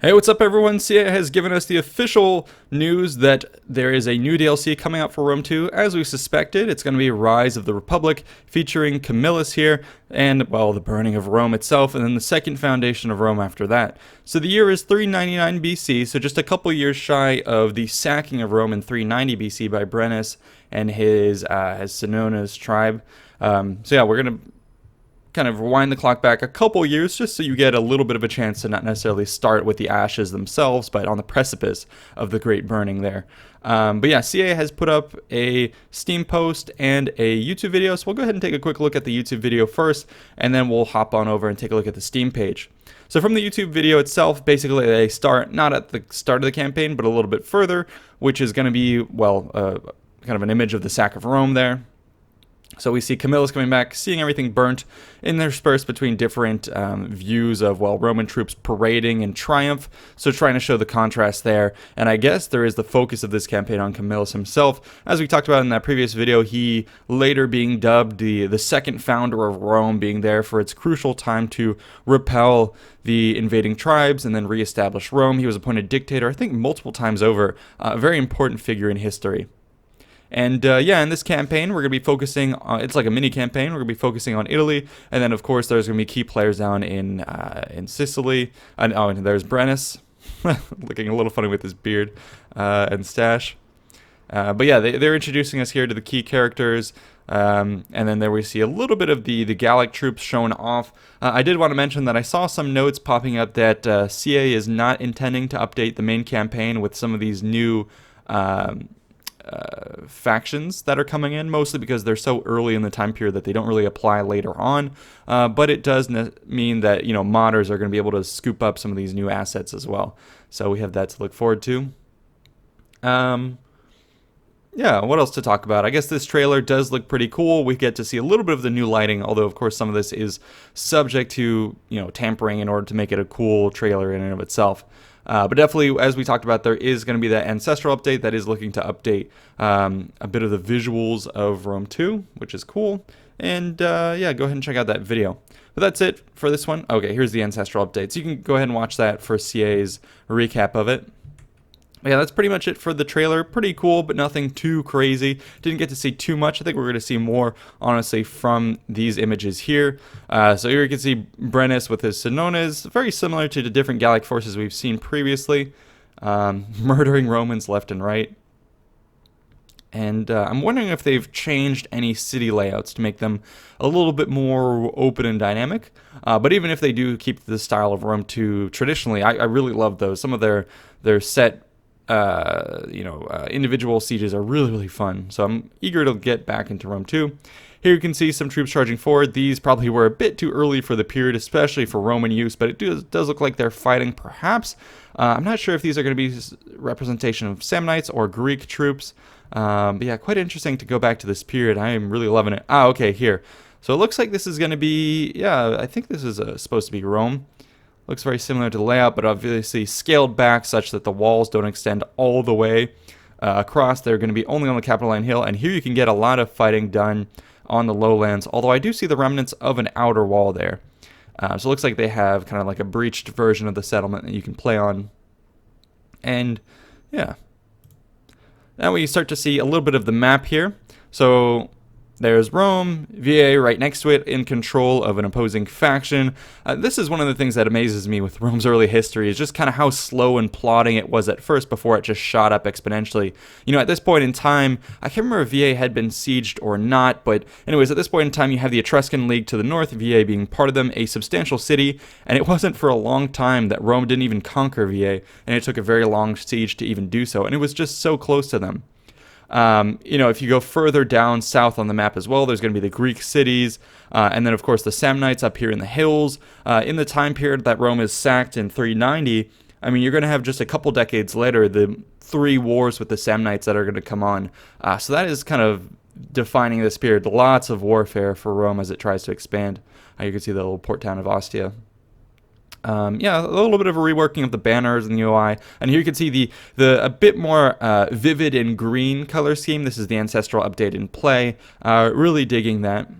Hey, what's up everyone? CA has given us the official news that there is a new DLC coming out for Rome 2. As we suspected, it's going to be Rise of the Republic, featuring Camillus here, and, well, the burning of Rome itself, and then the second foundation of Rome after that. So the year is 399 BC, so just a couple years shy of the sacking of Rome in 390 BC by Brennus and his Senona's tribe. So yeah, we're going to kind of rewind the clock back a couple years just so you get a little bit of a chance to not necessarily start with the ashes themselves, but on the precipice of the great burning there. But yeah, CA has put up a Steam post and a YouTube video, so we'll go ahead and take a quick look at the YouTube video first, and then we'll hop on over and take a look at the Steam page. So from the YouTube video itself, basically they start not at the start of the campaign, but a little bit further, which is going to be, well, kind of an image of the sack of Rome there. So we see Camillus coming back, seeing everything burnt, interspersed between different views of, well, Roman troops parading in triumph, so trying to show the contrast there. And I guess there is the focus of this campaign on Camillus himself. As we talked about in that previous video, he later being dubbed the second founder of Rome, being there for its crucial time to repel the invading tribes and then reestablish Rome. He was appointed dictator, I think, multiple times over, a very important figure in history. And yeah, in this campaign, we're going to be focusing on, it's like a mini campaign, we're going to be focusing on Italy, and then of course there's going to be key players down in Sicily, and there's Brennus, looking a little funny with his beard and stash. But yeah, they're introducing us here to the key characters, and then there we see a little bit of the Gallic Troops shown off. I did want to mention that I saw some notes popping up that CA is not intending to update the main campaign with some of these new factions that are coming in, mostly because they're so early in the time period that they don't really apply later on, but it does mean that, you know, modders are going to be able to scoop up some of these new assets as well, so we have that to look forward to. Yeah, what else to talk about? I guess this trailer does look pretty cool. We get to see a little bit of the new lighting, although of course some of this is subject to, you know, tampering in order to make it a cool trailer in and of itself. But definitely, as we talked about, there is going to be that Ancestral update that is looking to update a bit of the visuals of Rome 2, which is cool. And yeah, go ahead and check out that video. But that's it for this one. Okay, here's the Ancestral update. So you can go ahead and watch that for CA's recap of it. Yeah, that's pretty much it for the trailer. Pretty cool, but nothing too crazy. Didn't get to see too much. I think we're going to see more, honestly, from these images here. So here you can see Brennus with his Senonas, very similar to the different Gallic forces we've seen previously, murdering Romans left and right. And I'm wondering if they've changed any city layouts to make them a little bit more open and dynamic. But even if they do keep the style of Rome 2 traditionally, I really love those. Some of their set individual sieges are really fun, so I'm eager to get back into Rome 2. Here you can see some troops charging forward. These probably were a bit too early for the period, especially for Roman use, but it does look like they're fighting, perhaps. I'm not sure if these are going to be representation of Samnites or Greek troops, but yeah, quite interesting to go back to this period. I am really loving it. Okay, here. So it looks like this is going to be, yeah, I think this is supposed to be Rome. Looks very similar to the layout, but obviously scaled back such that the walls don't extend all the way across. They're going to be only on the Capitoline Hill, and here you can get a lot of fighting done on the lowlands, although I do see the remnants of an outer wall there. So it looks like they have kind of like a breached version of the settlement that you can play on. And yeah. Now we start to see a little bit of the map here. So there's Rome, VA right next to it, in control of an opposing faction. This is one of the things that amazes me with Rome's early history, is just kind of how slow and plodding it was at first before it just shot up exponentially. You know, at this point in time, I can't remember if VA had been sieged or not, but anyways, at this point in time, you have the Etruscan League to the north, VA being part of them, a substantial city, and it wasn't for a long time that Rome didn't even conquer VA, and it took a very long siege to even do so, and it was just so close to them. You know, if you go further down south on the map as well, there's going to be the Greek cities, and then of course the Samnites up here in the hills. In the time period that Rome is sacked in 390, I mean, you're going to have just a couple decades later the 3 wars with the Samnites that are going to come on. So that is kind of defining this period. Lots of warfare for Rome as it tries to expand. You can see the little port town of Ostia. Yeah, a little bit of a reworking of the banners and the UI, and here you can see the a bit more vivid and green color scheme. This is the Ancestral update in play. Really digging that.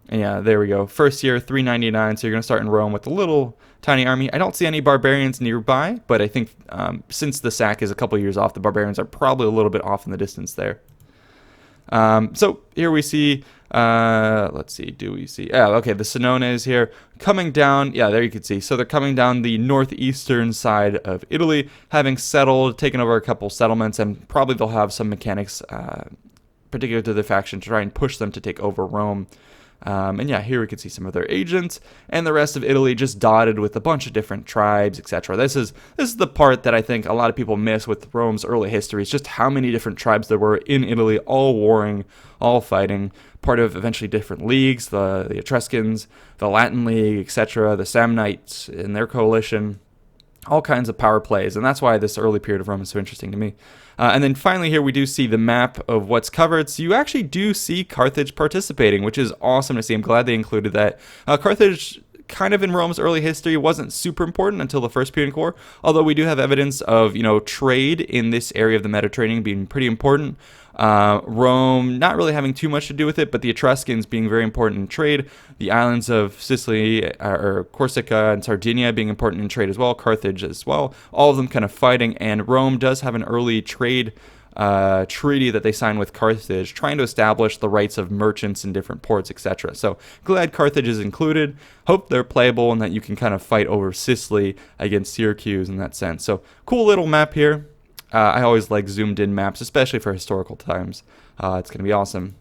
And yeah, there we go. First year, 399. So you're going to start in Rome with a little tiny army. I don't see any barbarians nearby, but I think since the sack is a couple years off, the barbarians are probably a little bit off in the distance there. So here we see, let's see, do we see? Yeah, okay, the Samnites here coming down. Yeah, there you can see. So they're coming down the northeastern side of Italy, having settled, taken over a couple settlements, and probably they'll have some mechanics, particular to the faction, to try and push them to take over Rome. And yeah, here we can see some of their agents, and the rest of Italy just dotted with a bunch of different tribes, etc. This is the part that I think a lot of people miss with Rome's early history. It's just how many different tribes there were in Italy, all warring, all fighting, part of eventually different leagues, the Etruscans, the Latin League, etc., the Samnites and their coalition. All kinds of power plays, and that's why this early period of Rome is so interesting to me. And then finally here we do see the map of what's covered. So you actually do see Carthage participating, which is awesome to see. I'm glad they included that. Carthage, kind of in Rome's early history, wasn't super important until the First Punic War, although we do have evidence of, trade in this area of the Mediterranean being pretty important. Rome not really having too much to do with it, but the Etruscans being very important in trade, the islands of Sicily or Corsica and Sardinia being important in trade as well, Carthage as well, all of them kind of fighting, and Rome does have an early trade treaty that they signed with Carthage, trying to establish the rights of merchants in different ports, etc. So glad Carthage is included. Hope they're playable and that you can kind of fight over Sicily against Syracuse in that sense. So cool little map here. I always like zoomed in maps, especially for historical times. It's going to be awesome.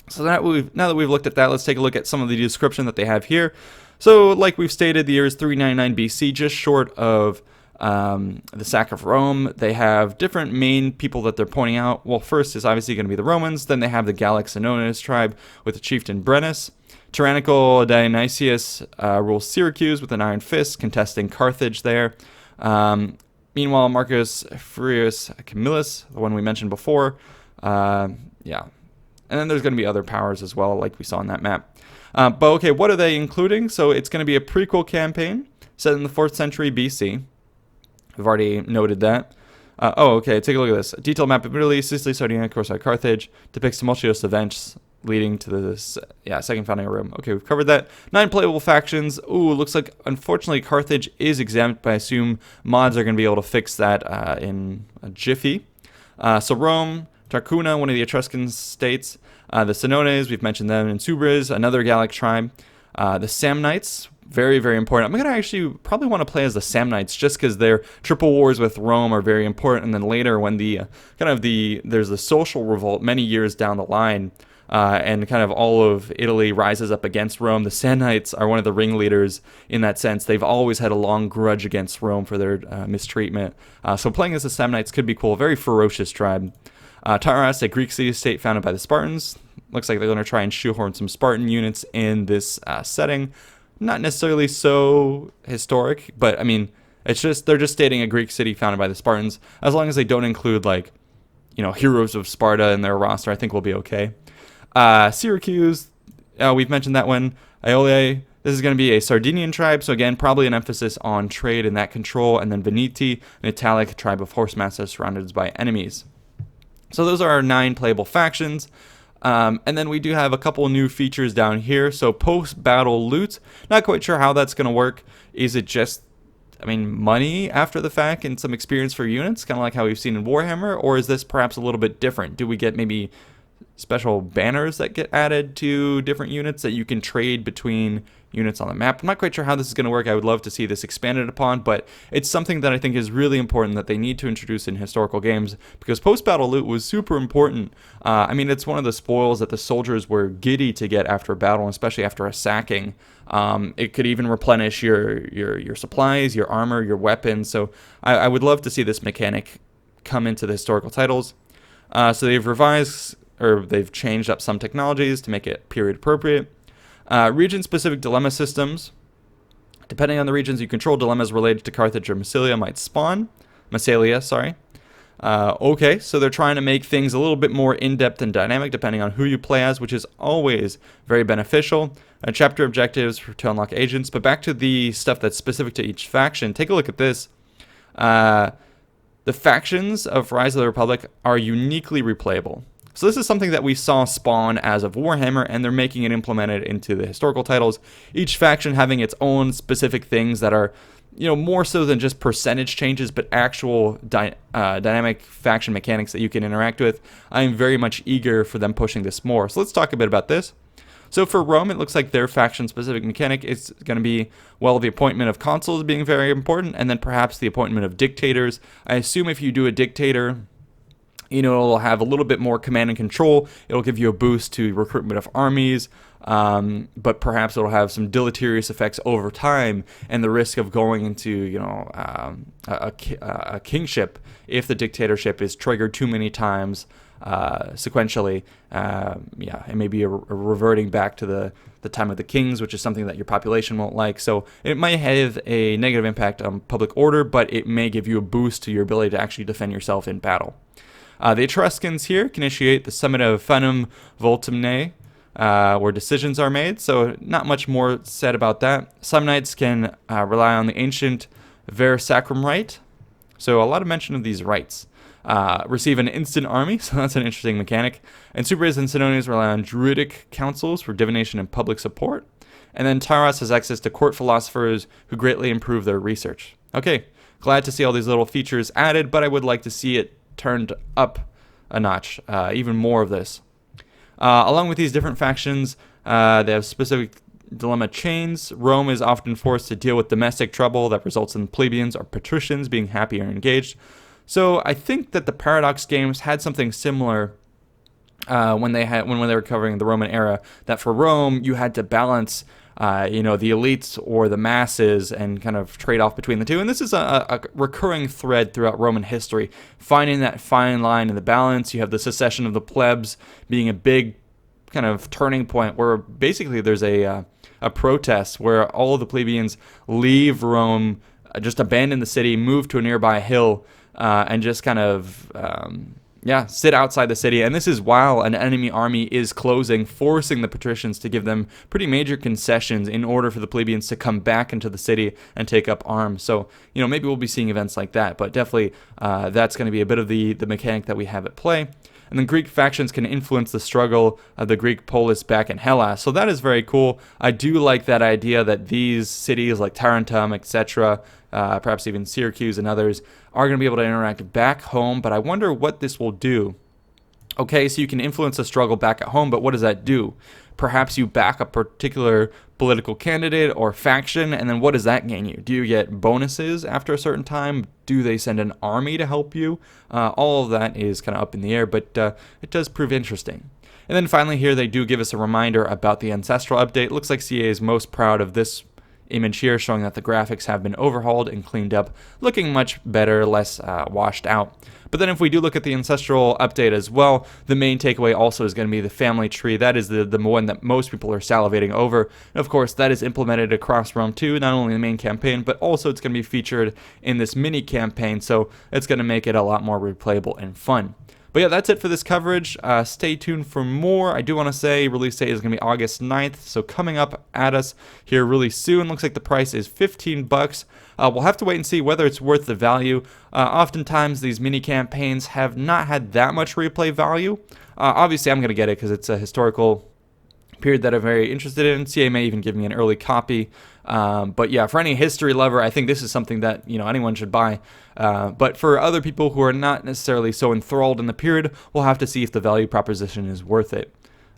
So now that we've looked at that, let's take a look at some of the description that they have here. So like we've stated, the year is 399 BC, just short of the sack of Rome. They have different main people that they're pointing out. Well, first is obviously going to be the Romans. Then they have the Gallic Troops tribe with the chieftain Brennus. Tyrannical Dionysius rules Syracuse with an iron fist, contesting Carthage there. Meanwhile, Marcus Furius Camillus, the one we mentioned before, yeah. And then there's going to be other powers as well, like we saw in that map. But okay, what are they including? So it's going to be a prequel campaign set in the 4th century BC. We've already noted that. Okay, take a look at this. A detailed map of Italy, Sicily, Sardinia, Corsica, Carthage, depicts tumultuous events leading to the second founding of Rome. Okay, we've covered that. 9 playable factions. Ooh, looks like, unfortunately, Carthage is exempt, but I assume mods are going to be able to fix that in a jiffy. So Rome, Tarquina, one of the Etruscan states. The Samnites, we've mentioned them. And Subres, another Gallic tribe. The Samnites, very, very important. I'm going to actually probably want to play as the Samnites just because their triple wars with Rome are very important. And then later when there's the social revolt many years down the line, and kind of all of Italy rises up against Rome. The Samnites are one of the ringleaders in that sense. They've always had a long grudge against Rome for their mistreatment. So playing as the Samnites could be cool. Very ferocious tribe. Tyras, a Greek city-state founded by the Spartans. Looks like they're going to try and shoehorn some Spartan units in this setting. Not necessarily so historic, but I mean, they're just stating a Greek city founded by the Spartans. As long as they don't include heroes of Sparta in their roster, I think we'll be okay. Syracuse, we've mentioned that one. Iole, this is going to be a Sardinian tribe, so again, probably an emphasis on trade and that control. And then Veneti, an Italic tribe of horsemasters surrounded by enemies. So those are our 9 playable factions. And then we do have a couple new features down here. So post-battle loot, not quite sure how that's going to work. Is it just, money after the fact and some experience for units, kind of like how we've seen in Warhammer? Or is this perhaps a little bit different? Do we get maybe special banners that get added to different units that you can trade between units on the map? I'm not quite sure how this is going to work. I would love to see this expanded upon, but it's something that I think is really important that they need to introduce in historical games, because post-battle loot was super important. It's one of the spoils that the soldiers were giddy to get after a battle, especially after a sacking. It could even replenish your supplies, your armor, your weapons. So I would love to see this mechanic come into the historical titles. So they've changed up some technologies to make it period appropriate. Region-specific dilemma systems. Depending on the regions you control, dilemmas related to Carthage or Massalia might spawn. Okay, so they're trying to make things a little bit more in-depth and dynamic depending on who you play as, which is always very beneficial. Chapter objectives to unlock agents. But back to the stuff that's specific to each faction. Take a look at this. The factions of Rise of the Republic are uniquely replayable. So this is something that we saw spawn as of Warhammer, and they're making it implemented into the historical titles, each faction having its own specific things that are, more so than just percentage changes, but actual dynamic faction mechanics that you can interact with. I am very much eager for them pushing this more. So let's talk a bit about this. So for Rome, it looks like their faction-specific mechanic is going to be, well, the appointment of consuls being very important, and then perhaps the appointment of dictators. I assume if you do a dictator, it'll have a little bit more command and control. It'll give you a boost to recruitment of armies, but perhaps it'll have some deleterious effects over time, and the risk of going into, a kingship if the dictatorship is triggered too many times sequentially. It may be a reverting back to the time of the kings, which is something that your population won't like. So it might have a negative impact on public order, but it may give you a boost to your ability to actually defend yourself in battle. The Etruscans here can initiate the summit of Fanum Voltumnae, where decisions are made, so not much more said about that. Samnites can rely on the ancient Ver Sacrum rite, so a lot of mention of these rites. Receive an instant army, so that's an interesting mechanic. And Supers and Sidonians rely on druidic councils for divination and public support. And then Tyros has access to court philosophers who greatly improve their research. Okay, glad to see all these little features added, but I would like to see it turned up a notch, even more of this. Along with these different factions, they have specific dilemma chains. Rome is often forced to deal with domestic trouble that results in plebeians or patricians being happy or engaged. So I think that the Paradox games had something similar when they were covering the Roman era, that for Rome you had to balance the elites or the masses and kind of trade off between the two. And this is a recurring thread throughout Roman history, finding that fine line in the balance. You have the secession of the plebs being a big kind of turning point where basically there's a protest where all of the plebeians leave Rome, just abandon the city, move to a nearby hill, and just kind of sit outside the city. And this is while an enemy army is closing, forcing the patricians to give them pretty major concessions in order for the plebeians to come back into the city and take up arms. So, maybe we'll be seeing events like that, but definitely that's going to be a bit of the mechanic that we have at play. And then Greek factions can influence the struggle of the Greek polis back in Hellas. So that is very cool. I do like that idea that these cities like Tarentum, etc., perhaps even Syracuse and others, are going to be able to interact back home, but I wonder what this will do. Okay, so you can influence the struggle back at home, but what does that do? Perhaps you back a particular political candidate or faction, and then what does that gain you? Do you get bonuses after a certain time? Do they send an army to help you? All of that is kind of up in the air, but it does prove interesting. And then finally here, they do give us a reminder about the Ancestral update. It looks like CA is most proud of this image here, showing that the graphics have been overhauled and cleaned up, looking much better, less washed out. But then if we do look at the Ancestral update as well, the main takeaway also is going to be the family tree. That is the one that most people are salivating over. And of course, that is implemented across Rome 2, not only in the main campaign, but also it's going to be featured in this mini campaign, so it's going to make it a lot more replayable and fun. But yeah, that's it for this coverage. Stay tuned for more. I do want to say release date is going to be August 9th, so coming up at us here really soon. Looks like the price is $15. We'll have to wait and see whether it's worth the value. Oftentimes, these mini campaigns have not had that much replay value. Obviously, I'm going to get it because it's a historical period that I'm very interested in. CA may even give me an early copy. But yeah, for any history lover, I think this is something that anyone should buy. But for other people who are not necessarily so enthralled in the period, we'll have to see if the value proposition is worth it.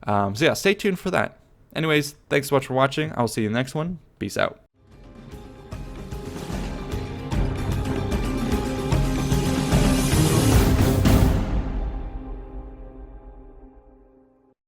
So yeah, stay tuned for that. Anyways, thanks so much for watching. I'll see you in the next one. Peace out.